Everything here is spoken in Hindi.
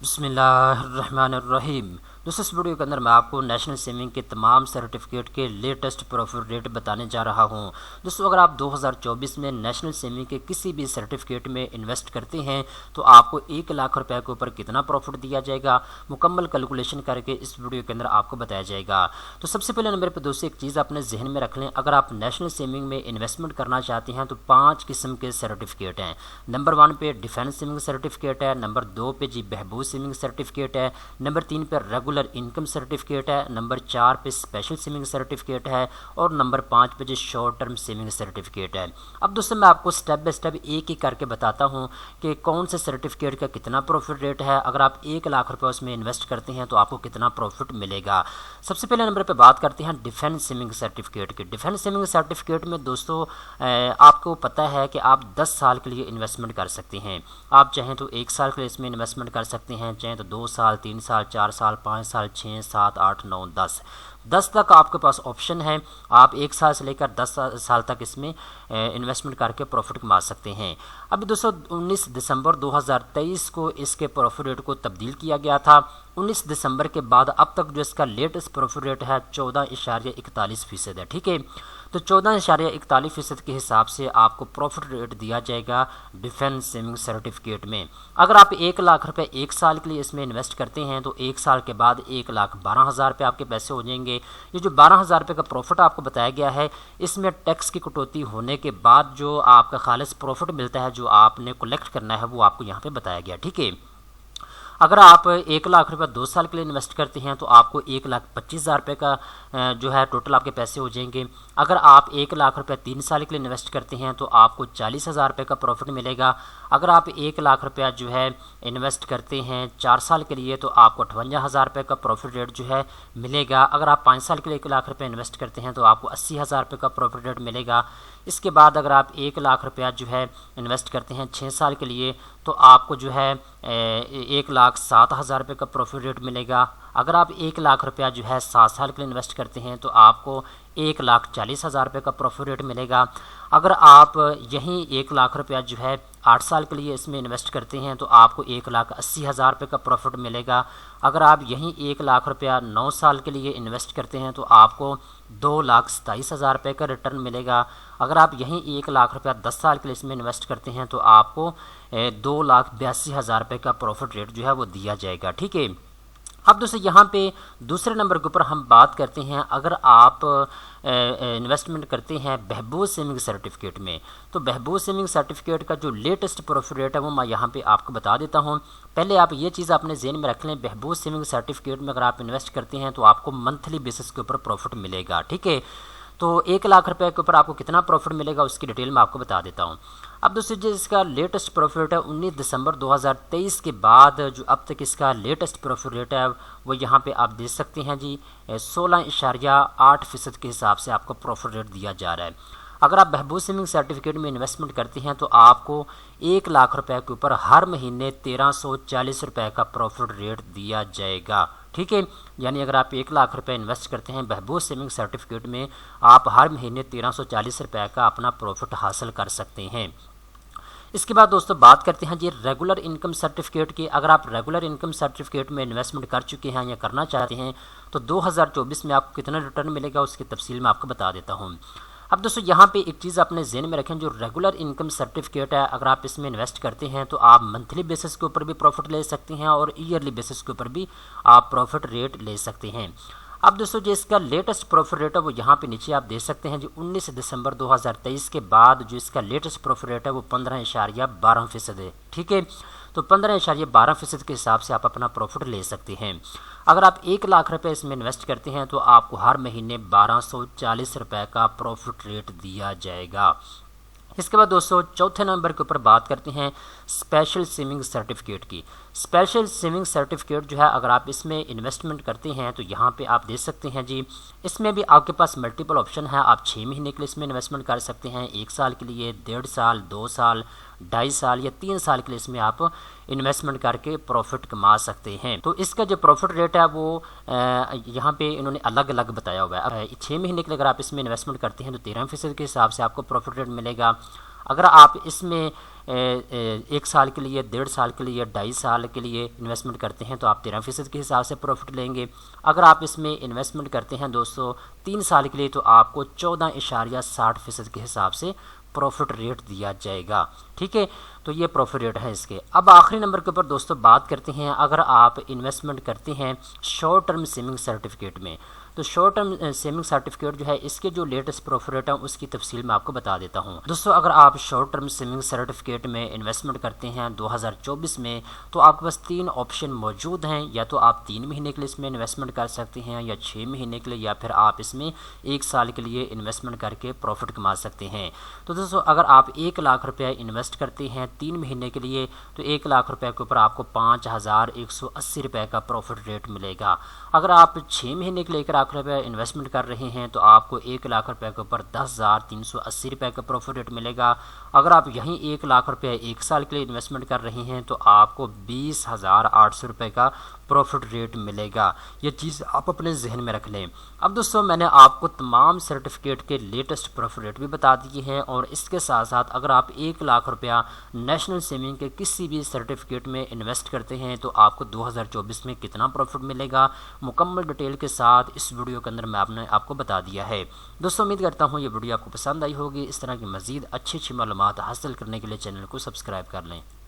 बिस्मिल्लाहिर्रहमानिर्रहीम। दोस्तों, इस वीडियो के अंदर मैं आपको नेशनल सेविंग के तमाम सर्टिफिकेट के लेटेस्ट प्रॉफिट रेट बताने जा रहा हूं। दोस्तों, अगर आप 2024 में नेशनल सेविंग के किसी भी सर्टिफिकेट में इन्वेस्ट करते हैं तो आपको 1 लाख रुपए के ऊपर कितना प्रॉफिट दिया जाएगा, मुकम्मल कैलकुलेशन करके इस वीडियो के अंदर आपको बताया जाएगा। तो सबसे पहले नंबर पर दोस्तों एक चीज़ अपने जहन में रख लें, अगर आप नेशनल सेविंग में इन्वेस्टमेंट करना चाहते हैं तो 5 किस्म के सर्टिफिकेट हैं। नंबर 1 पे डिफेंस सेविंग सर्टिफिकेट है, नंबर 2 पे जी बहबूद सेविंग सर्टिफिकेट है, नंबर 3 पे रेगुलर इनकम सर्टिफिकेट है, नंबर 4 पे स्पेशल सेविंग सर्टिफिकेट है और नंबर 5 पे जी शॉर्ट टर्म सेविंग सर्टिफिकेट है। अब दोस्तों मैं आपको स्टेप बाय स्टेप एक ही करके बताता हूं कि कौन से सर्टिफिकेट का कितना प्रॉफिट रेट है। अगर आप 1 लाख रुपए उसमें इन्वेस्ट करते हैं तो आपको कितना प्रॉफिट मिलेगा। सबसे पहले नंबर पे बात करते हैं डिफेंस सेविंग सर्टिफिकेट की। डिफेंस सेविंग सर्टिफिकेट में दोस्तों आपको पता है कि आप 10 साल के लिए इन्वेस्टमेंट कर सकते हैं। आप चाहें तो 1 साल के लिए इसमें इन्वेस्टमेंट कर सकते हैं, चाहें तो 2 साल, 3 साल, 4 साल, 5 साल, 6, 7, 8, 9, 10 तक आपके पास ऑप्शन है। आप 1 साल से लेकर 10 साल तक इसमें इन्वेस्टमेंट करके प्रॉफिट कमा सकते हैं। अभी दोस्तों 19 दिसंबर 2023 को इसके प्रॉफिट रेट को तब्दील किया गया था। 19 दिसंबर के बाद अब तक जो इसका लेटेस्ट प्रॉफिट रेट है 14.41% है। ठीक है, तो 14.41% के हिसाब से आपको प्रॉफिट रेट दिया जाएगा डिफेंस सेविंग सर्टिफिकेट में। अगर आप 1 लाख रुपए 1 साल के लिए इसमें इन्वेस्ट करते हैं तो 1 साल के बाद 1,12,000 रुपये आपके पैसे हो जाएंगे। ये जो 12,000 रुपये का प्रॉफिट आपको बताया गया है, इसमें टैक्स की कटौती होने के बाद जो आपका खालिस प्रॉफिट मिलता है, जो आपने कलेक्ट करना है, वो आपको यहाँ पे बताया गया। ठीक है, अगर आप 1 लाख रुपये 2 साल के लिए इन्वेस्ट करते हैं तो आपको 1,25,000 रुपये का जो है टोटल आपके पैसे हो जाएंगे। अगर आप 1 लाख रुपये 3 साल के लिए इन्वेस्ट करते हैं तो आपको 40,000 रुपये का प्रॉफिट मिलेगा। अगर आप 1 लाख रुपया जो है इन्वेस्ट करते हैं 4 साल के लिए तो आपको 58,000 रुपये का प्रॉफिट रेट जो है मिलेगा। अगर आप 5 साल के लिए 1 लाख रुपये इन्वेस्ट करते हैं तो आपको 80,000 रुपये का प्रॉफिट रेट मिलेगा। इसके बाद अगर आप 1 लाख रुपया जो है इन्वेस्ट करते हैं 6 साल के लिए तो आपको जो है 1,07,000 रुपये का प्रॉफिट रेट मिलेगा। अगर आप 1 लाख रुपया जो है 7 साल के लिए इन्वेस्ट करते हैं तो आपको 1,40,000 रुपये का प्रॉफिट रेट मिलेगा। अगर आप यहीं 1 लाख रुपया जो है 8 साल के लिए इसमें इन्वेस्ट करते हैं तो आपको 1,80,000 रुपये का प्रॉफिट मिलेगा। अगर आप यहीं 1 लाख रुपया 9 साल के लिए इन्वेस्ट करते हैं तो आपको 2,27,000 रुपये का रिटर्न मिलेगा। अगर आप यहीं 1 लाख रुपया 10 साल के लिए इसमें इन्वेस्ट करते हैं तो आपको 2,82,000 रुपये का प्रॉफिट रेट जो है वो दिया जाएगा। ठीक है, अब दोस्तों यहाँ पे दूसरे नंबर के ऊपर हम बात करते हैं, अगर आप इन्वेस्टमेंट करते हैं बहबूद सेविंग सर्टिफिकेट में तो बहबूद सेविंग सर्टिफिकेट का जो लेटेस्ट प्रॉफिट रेट है वो मैं यहाँ पे आपको बता देता हूँ। पहले आप ये चीज़ अपने जेहन में रख लें, बहबूद सेविंग सर्टिफिकेट में अगर आप इन्वेस्ट करते हैं तो आपको मंथली बेसिस के ऊपर प्रॉफिट मिलेगा। ठीक है, तो 1 लाख रुपए के ऊपर आपको कितना प्रॉफिट मिलेगा उसकी डिटेल में आपको बता देता हूँ। अब दोस्तों जो इसका लेटेस्ट प्रॉफिट है 19 दिसंबर 2023 के बाद जो अब तक इसका लेटेस्ट प्रॉफिट रेट है वो यहाँ पे आप देख सकते हैं जी 16.8% के हिसाब से आपको प्रॉफिट रेट दिया जा रहा है। अगर आप बहबूद सेविंग सर्टिफिकेट में इन्वेस्टमेंट करते हैं तो आपको 1 लाख रुपए के ऊपर हर महीने 1,340 रुपये का प्रॉफिट रेट दिया जाएगा। ठीक है, यानी अगर आप 1 लाख रुपए इन्वेस्ट करते हैं बहबूद सेविंग सर्टिफिकेट में आप हर महीने 1,340 रुपये का अपना प्रॉफिट हासिल कर सकते हैं। इसके बाद दोस्तों बात करते हैं जी रेगुलर इनकम सर्टिफिकेट की। अगर आप रेगुलर इनकम सर्टिफिकेट में इन्वेस्टमेंट कर चुके हैं या करना चाहते हैं तो 2024 में आपको कितना रिटर्न मिलेगा उसकी तफसील मैं आपको बता देता हूँ। अब दोस्तों यहाँ पे एक चीज़ अपने जेहन में रखें, जो रेगुलर इनकम सर्टिफिकेट है अगर आप इसमें इन्वेस्ट करते हैं तो आप मंथली बेसिस के ऊपर भी प्रॉफिट ले सकते हैं और ईयरली बेसिस के ऊपर भी आप प्रॉफिट रेट ले सकते हैं। अब दोस्तों जो इसका लेटेस्ट प्रॉफिट रेट है वो यहाँ पे नीचे आप देख सकते हैं, जो 19 दिसंबर 2023 के बाद जो इसका लेटेस्ट प्रॉफिट रेट है वो 15.12% है। ठीक है, तो 15.12% के हिसाब से आप अपना प्रॉफिट ले सकते हैं। अगर आप 1 लाख रुपए इसमें इन्वेस्ट करते हैं तो आपको हर महीने 1,240 रुपये का प्रॉफिट रेट दिया जाएगा। इसके बाद दोस्तों चौथे नंबर के ऊपर बात करते हैं स्पेशल सेविंग सर्टिफिकेट की। स्पेशल सेविंग सर्टिफिकेट जो है अगर आप इसमें इन्वेस्टमेंट करते हैं तो यहाँ पे आप देख सकते हैं जी, इसमें भी आपके पास मल्टीपल ऑप्शन है। आप 6 महीने के लिए इसमें इन्वेस्टमेंट कर सकते हैं, 1 साल के लिए, 1.5 साल, 2 साल, 2.5 साल या 3 साल के लिए इसमें आप इन्वेस्टमेंट करके प्रॉफिट कमा सकते हैं। तो इसका जो प्रॉफिट रेट है वो यहाँ पे इन्होंने अलग अलग बताया हुआ है। 6 महीने के लिए अगर आप इसमें इन्वेस्टमेंट करते हैं तो 13% के हिसाब से आपको प्रॉफिट रेट मिलेगा। अगर आप इसमें 1 साल के लिए, 1.5 साल के लिए, 2.5 साल के लिए इन्वेस्टमेंट करते हैं तो आप 13% के हिसाब से प्रॉफिट लेंगे। अगर आप इसमें इन्वेस्टमेंट करते हैं दोस्तों 3 साल के लिए तो आपको 14.60% के हिसाब से प्रॉफिट रेट दिया जाएगा। ठीक है, तो ये प्रॉफिट रेट है इसके। अब आखिरी नंबर के ऊपर दोस्तों बात करते हैं, अगर आप इन्वेस्टमेंट करते हैं शॉर्ट टर्म सेविंग सर्टिफिकेट में, तो शॉर्ट टर्म सेविंग सर्टिफिकेट जो है इसके जो लेटेस्ट प्रॉफिट रेट है उसकी तफसील मैं आपको बता देता हूँ। दोस्तों अगर आप शॉर्ट टर्म सेविंग सर्टिफिकेट में इन्वेस्टमेंट करते हैं 2024 में, तो आपके पास 3 ऑप्शन मौजूद हैं। या तो आप 3 महीने के लिए इसमें इन्वेस्टमेंट कर सकते हैं, या 6 महीने के लिए, या फिर आप इसमें 1 साल के लिए इन्वेस्टमेंट करके प्रॉफिट कमा सकते हैं। तो दोस्तों अगर आप 1 लाख रुपया इन्वेस्ट करते हैं 3 महीने के लिए, तो 1 लाख रुपये के ऊपर आपको 5,180 रुपये का प्रॉफिट रेट मिलेगा। अगर आप 6 महीने के लिए 1 लाख रुपये इन्वेस्टमेंट कर रहे हैं तो आपको 1 लाख रुपये के ऊपर 10,380 रुपये का प्रॉफिट रेट मिलेगा। अगर आप यहीं 1 लाख रुपये 1 साल के लिए इन्वेस्टमेंट कर रहे हैं तो आपको 20,800 रुपये का प्रॉफिट रेट मिलेगा। ये चीज़ आप अपने जहन में रख लें। अब दोस्तों मैंने आपको तमाम सर्टिफिकेट के लेटेस्ट प्रॉफिट रेट भी बता दिए हैं, और इसके साथ साथ अगर आप 1 लाख रुपया नेशनल सेविंग के किसी भी सर्टिफिकेट में इन्वेस्ट करते हैं तो आपको 2024 में कितना प्रॉफिट मिलेगा मुकम्मल डिटेल के साथ इस वीडियो के अंदर मैं आपको बता दिया है। दोस्तों उम्मीद करता हूँ ये वीडियो आपको पसंद आई होगी। इस तरह की मज़ीद अच्छी मालूमात हासिल करने के लिए चैनल को सब्सक्राइब कर लें।